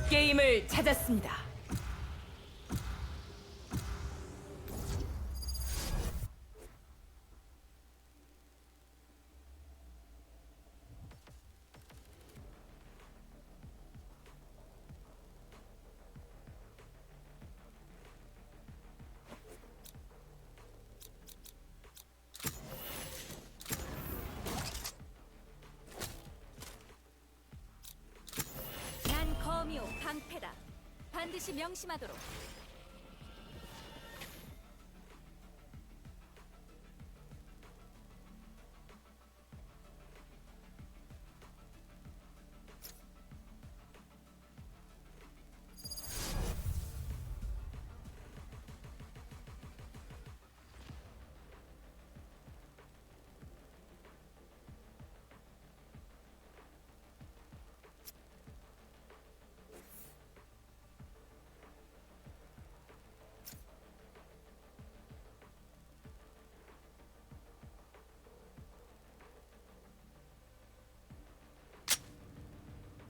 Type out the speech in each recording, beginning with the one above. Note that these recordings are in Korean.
게임을 찾았습니다. 난 거미호 방패다. 반드시 명심하도록.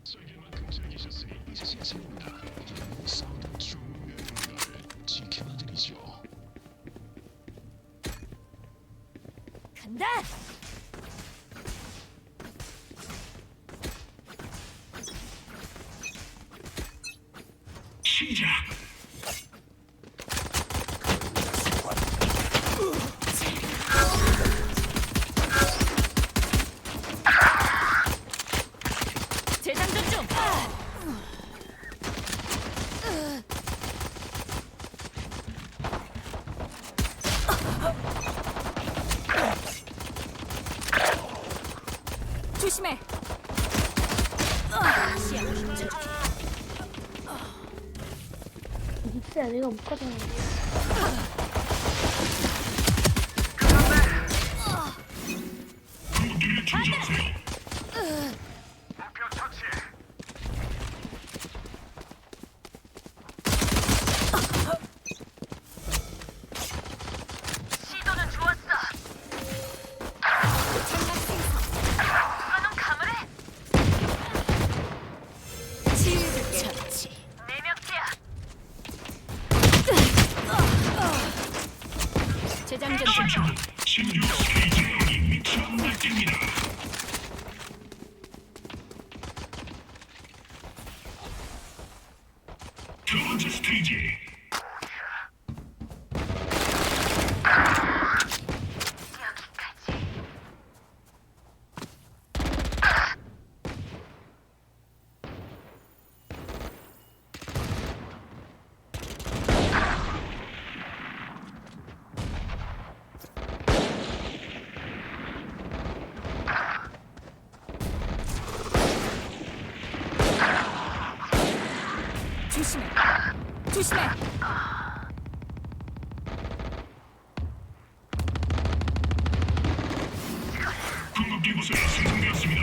썰길만큼 즐기셨으니 이제 제 차례입니다. 싸우는 중요한 걸 지켜봐드리죠. 간다. 시작! 재장전 중. 조심해. 시야 멈춰. 믹스야 내가 못 가잖아. 궁극기를 충전하세요. 목표 처치. 시도는 좋았어. 장막 생성. 한놈 가물해. 치유줄 처치. 네 명째야. 재장전 중. 신규 스테이지 미쳐 날뛰니다. 두 번째 스테이지. 조심해. 조심해. 궁극기 구슬이 생성되었습니다.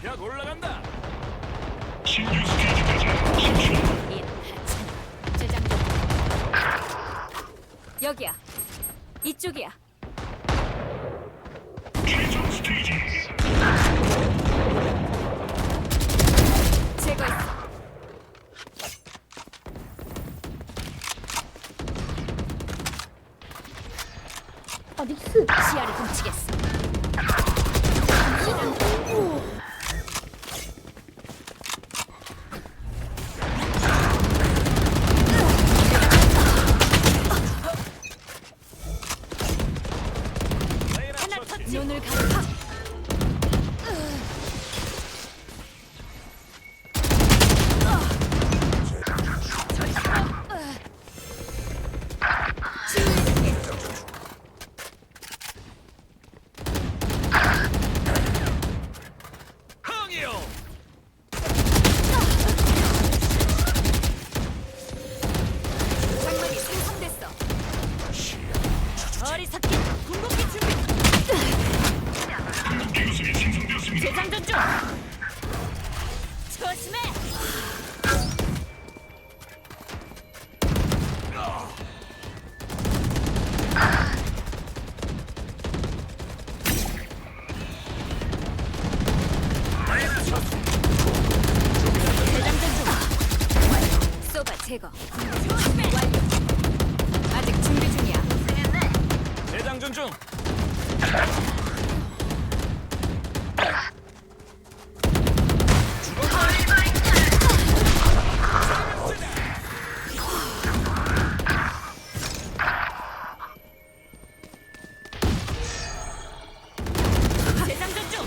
시작 올라간다. 신규 스테이지까지 10초. 이 하찮은 재장전. 여기야. 이쪽이야. 최종 스테이지. 제거했어. 아, 닉스. 시야를 훔치겠어. 레이나 하나 처치. 터치. 눈을 가려. 항이요. 장막이 생성됐어. 어리석기. 궁극기 준비. 궁극기 구슬이 생성되었습니다. 재장전 중. 조심해. 레이나 처치. 재장전 중. 쏘바 제거. 조심해. 완료. 아직 준비 중이야. 재장전 중. 재장전 중.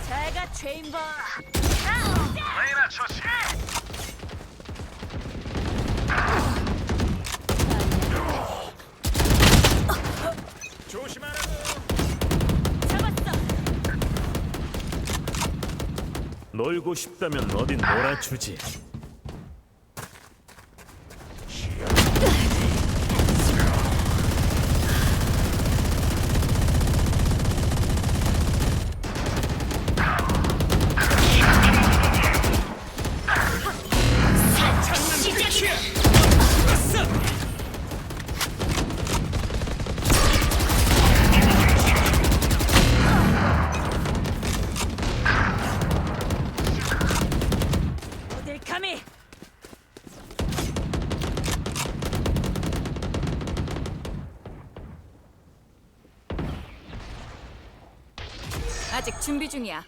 잘가 체인버. 레이나 처치. 조심하라고. 잡았어. 놀고 싶다면 어딘 놀아주지. 어딜 감히. 아직 준비 중이야.